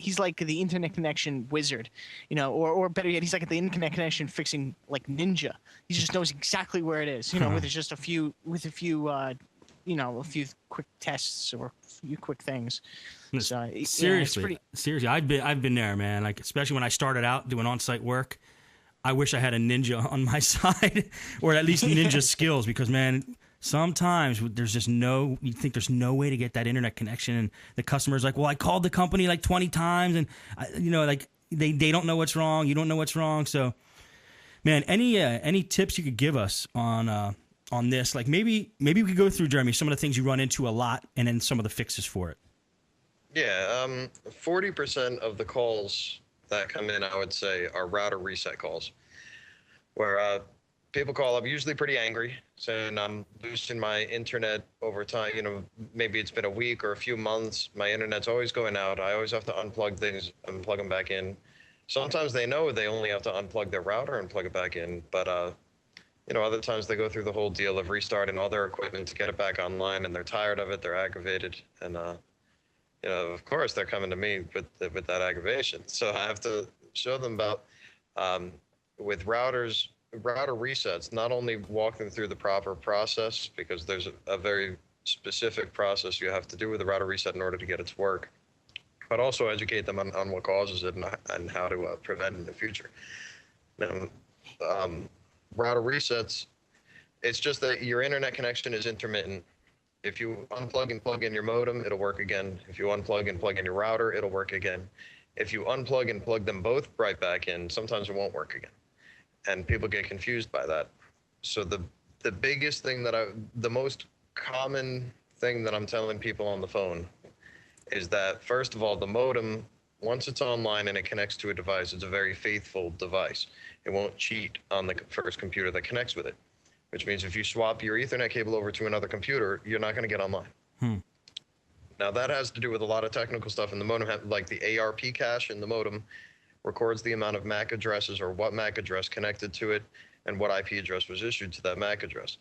he's like the internet connection wizard, or better yet, he's like the internet connection fixing like ninja. He just knows exactly where it is, with just a few a few quick tests or a few quick things. So Seriously, I've been there, man. Like, especially when I started out doing on-site work, I wish I had a ninja on my side, or at least ninja skills, because, man, sometimes there's just you think there's no way to get that internet connection, and the customer's like, well, I called the company like 20 times, and like they don't know what's wrong, you don't know what's wrong. So, man, any tips you could give us on this? Like, maybe we could go through, Jeremy, some of the things you run into a lot, and then some of the fixes for it. Yeah, 40% of the calls that come in, I would say, are router reset calls, where people call up usually pretty angry, saying I'm losing my internet over time. Maybe it's been a week or a few months. My internet's always going out. I always have to unplug things and plug them back in. Sometimes they know they only have to unplug their router and plug it back in, but other times they go through the whole deal of restarting all their equipment to get it back online, and they're tired of it. They're aggravated, and of course, they're coming to me with that aggravation. So I have to show them about, with router resets, not only walk them through the proper process, because there's a very specific process you have to do with the router reset in order to get it to work, but also educate them on what causes it and how to prevent it in the future. Now, router resets, it's just that your internet connection is intermittent. If you unplug and plug in your modem, it'll work again. If you unplug and plug in your router, it'll work again. If you unplug and plug them both right back in, sometimes it won't work again. And people get confused by that. So the biggest thing the most common thing that I'm telling people on the phone is that, first of all, the modem, once it's online and it connects to a device, it's a very faithful device. It won't cheat on the first computer that connects with it, which means if you swap your Ethernet cable over to another computer, you're not going to get online. Now, that has to do with a lot of technical stuff in the modem, like the ARP cache in the modem records the amount of MAC addresses or what MAC address connected to it and what IP address was issued to that MAC address.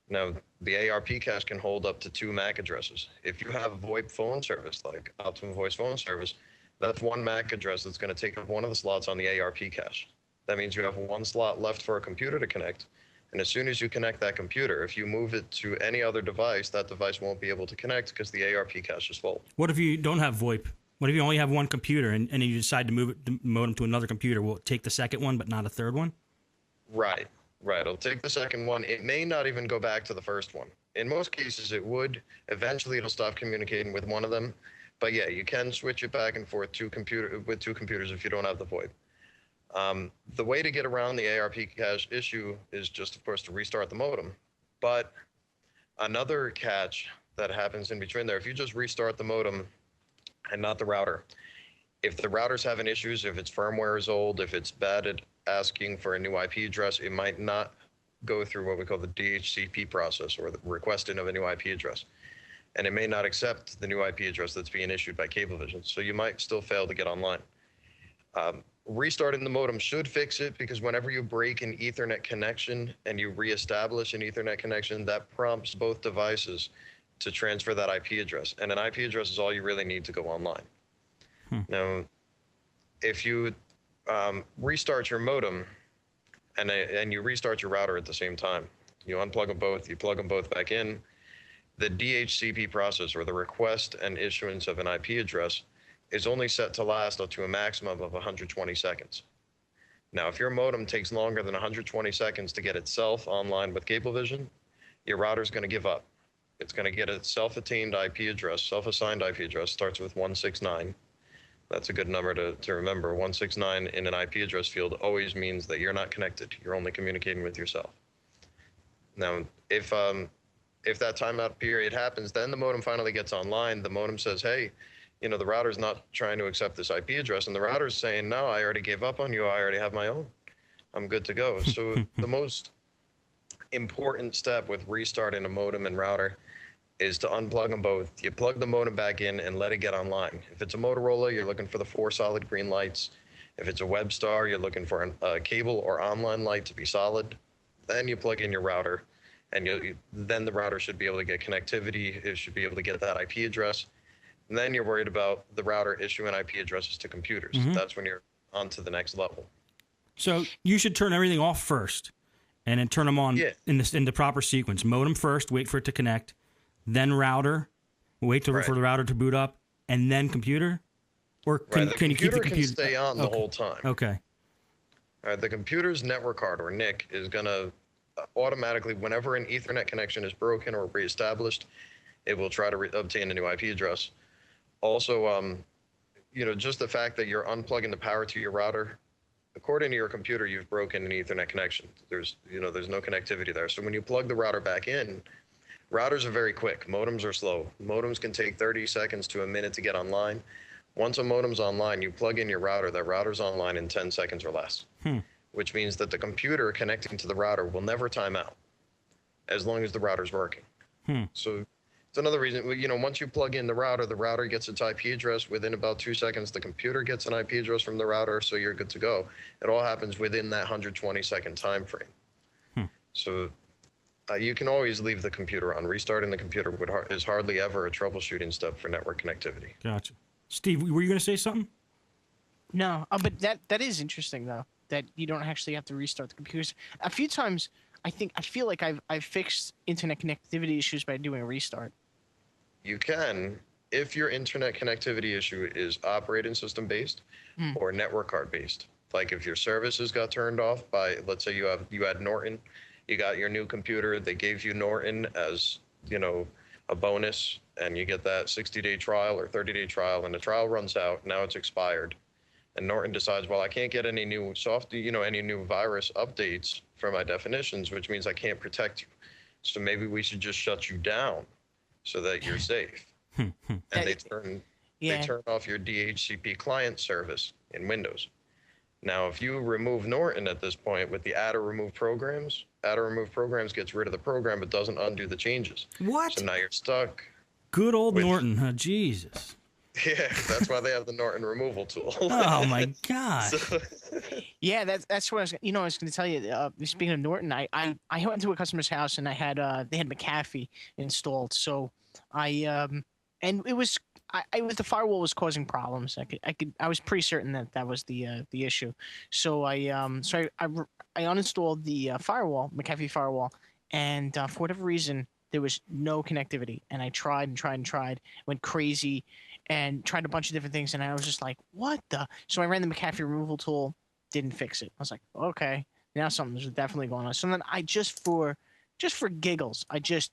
Now, the ARP cache can hold up to 2 MAC addresses. If you have a VoIP phone service, like Optimum Voice Phone Service, that's 1 MAC address that's going to take up one of the slots on the ARP cache. That means you have 1 slot left for a computer to connect. And as soon as you connect that computer, if you move it to any other device, that device won't be able to connect because the ARP cache is full. What if you don't have VoIP? What if you only have one computer and you decide to move the modem to another computer? Will it take the second one but not a third one? Right. It'll take the second one. It may not even go back to the first one. In most cases, it would. Eventually, it'll stop communicating with one of them. But yeah, you can switch it back and forth with 2 computers if you don't have the VoIP. The way to get around the ARP cache issue is just, of course, to restart the modem. But another catch that happens in between there, if you just restart the modem and not the router, if the router's having issues, if its firmware is old, if it's bad at asking for a new IP address, it might not go through what we call the DHCP process, or the requesting of a new IP address. And it may not accept the new IP address that's being issued by Cablevision. So you might still fail to get online. Restarting the modem should fix it, because whenever you break an Ethernet connection and you reestablish an Ethernet connection, that prompts both devices to transfer that IP address. And an IP address is all you really need to go online. Now, if you restart your modem and you restart your router at the same time, you unplug them both, you plug them both back in, the DHCP process, or the request and issuance of an IP address, is only set to last up to a maximum of 120 seconds. Now, if your modem takes longer than 120 seconds to get itself online with Cablevision, your router's going to give up. It's going to get a self-attained IP address, self-assigned IP address, starts with 169. That's a good number to remember. 169 in an IP address field always means that you're not connected. You're only communicating with yourself. Now, if that timeout period happens, then the modem finally gets online. The modem says, hey, the router's not trying to accept this IP address. And the router's saying, no, I already gave up on you. I already have my own. I'm good to go. So the most important step with restarting a modem and router is to unplug them both. You plug the modem back in and let it get online. If it's a Motorola, you're looking for the 4 solid green lights. If it's a Webstar, you're looking for a cable or online light to be solid. Then you plug in your router, and then the router should be able to get connectivity. It should be able to get that IP address. And then you're worried about the router issuing IP addresses to computers. That's when you're on to the next level. So you should turn everything off first, and then turn them on in the proper sequence. Modem first, wait for it to connect, then router, wait for the router to boot up, and then computer. Or can you keep the computer? Can stay on the whole time. Okay. All right, the computer's network card, or NIC, is going to automatically, whenever an Ethernet connection is broken or reestablished, it will try to obtain a new IP address. Also, just the fact that you're unplugging the power to your router, according to your computer, you've broken an Ethernet connection. There's no connectivity there. So when you plug the router back in, routers are very quick. Modems are slow. Modems can take 30 seconds to a minute to get online. Once a modem's online, you plug in your router, that router's online in 10 seconds or less, which means that the computer connecting to the router will never time out as long as the router's working. So it's another reason, once you plug in the router gets its IP address. Within about 2 seconds, the computer gets an IP address from the router, so you're good to go. It all happens within that 120-second time frame. So you can always leave the computer on. Restarting the computer is hardly ever a troubleshooting step for network connectivity. Gotcha. Steve, were you going to say something? No, but that is interesting though, that you don't actually have to restart the computers. A few times, I feel like I've fixed internet connectivity issues by doing a restart. You can, if your internet connectivity issue is operating system based or network card based. Like if your services got turned off by, let's say you had Norton, you got your new computer, they gave you Norton as a bonus, and you get that 60-day trial or 30-day trial, and the trial runs out. Now it's expired, and Norton decides, well, I can't get any new any new virus updates for my definitions, which means I can't protect you. So maybe we should just shut you down so that you're safe. And they turn off your DHCP client service in Windows. Now, if you remove Norton at this point with the add or remove programs gets rid of the program but doesn't undo the changes. What? So now you're stuck. Good old Norton, huh? Jesus. Yeah, that's why they have the Norton removal tool. Oh my God. Yeah, that's what I was going to tell you. Speaking of Norton, I went to a customer's house and they had McAfee installed. So and it was the firewall was causing problems. I was pretty certain that was the issue. So I uninstalled the McAfee firewall, and for whatever reason there was no connectivity. And I tried and tried and tried, went crazy, and tried a bunch of different things. And I was just like, what the? So I ran the McAfee removal tool, didn't fix it. I was like, okay, now something's definitely going on. So then I just for giggles, I just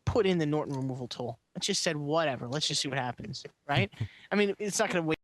put in the Norton removal tool. I just said, whatever, let's just see what happens, right? I mean, it's not going to wait